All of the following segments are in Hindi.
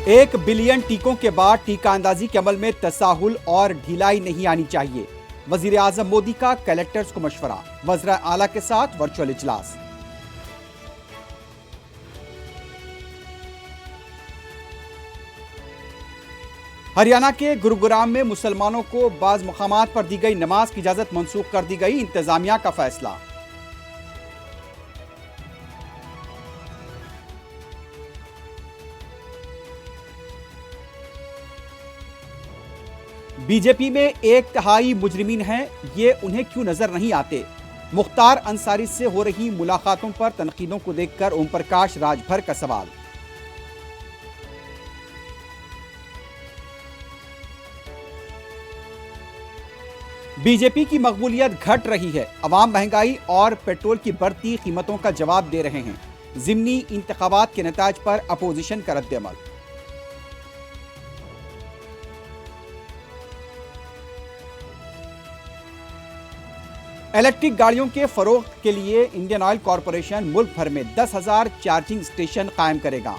1 बिलियन टीकों के बाद टीका अंदाजी के अमल में तसाहुल और ढिलाई नहीं आनी चाहिए। वजीर आजम मोदी का कलेक्टर्स को मशवरा, वज़ीर आला के साथ वर्चुअल इजलास। हरियाणा के गुरुग्राम में मुसलमानों को बाज मुकामात पर दी गई नमाज की इजाजत मंसूख कर दी गई, इंतजामिया का फैसला। बीजेपी में 1/3 मुजरिमीन हैं, ये उन्हें क्यों नजर नहीं आते? मुख्तार अंसारी से हो रही मुलाकातों पर तनकीदों को देखकर ओम प्रकाश राजभर का सवाल। बीजेपी की मकबूलियत घट रही है, अवाम महंगाई और पेट्रोल की बढ़ती कीमतों का जवाब दे रहे हैं। ज़िमनी इंतखाबात के नताज पर अपोजिशन का रद्द-ए-अमल। इलेक्ट्रिक गाड़ियों के फरोख्त के लिए इंडियन ऑयल कॉरपोरेशन मुल्क भर में 10,000 चार्जिंग स्टेशन कायम करेगा।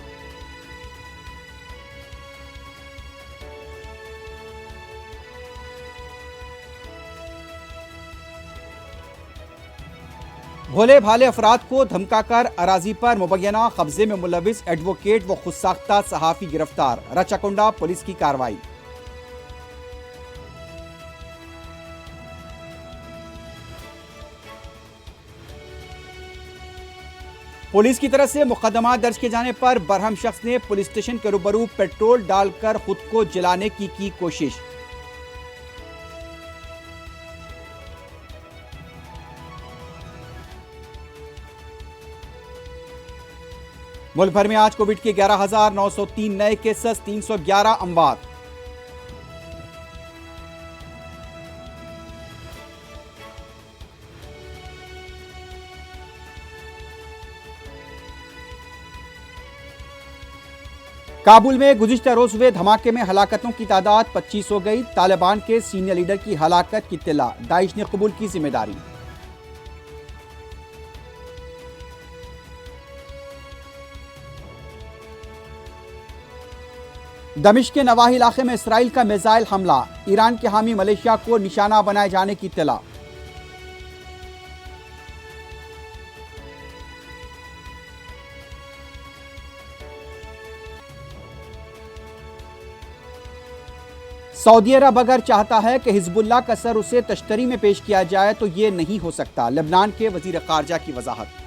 भोले भाले अफराद को धमकाकर अराजी पर मुबैना कब्जे में मुलविस एडवोकेट व खुदसाख्ता सहाफी गिरफ्तार, रचाकुंडा पुलिस की कार्रवाई। पुलिस की तरफ से मुकदमा दर्ज किए जाने पर बरहम शख्स ने पुलिस स्टेशन के रूबरू पेट्रोल डालकर खुद को जलाने की कोशिश। मुल्क भर में आज कोविड के 11,903 नए केसेस, 311 अमवात। काबुल में गुज़िश्ता रोज हुए धमाके में हलाकतों की तादाद 25 हो गई। तालिबान के सीनियर लीडर की हलाकत की इत्तला, दाइश ने कबूल की जिम्मेदारी। दमिश्क के नवाही इलाके में इसराइल का मिसाइल हमला, ईरान के हामी मलेशिया को निशाना बनाए जाने की इत्तला। सऊदी अरब अगर चाहता है कि हिजबुल्लाह का सर उसे तश्तरी में पेश किया जाए तो ये नहीं हो सकता, लेबनान के वजीर खारजा की वजाहत।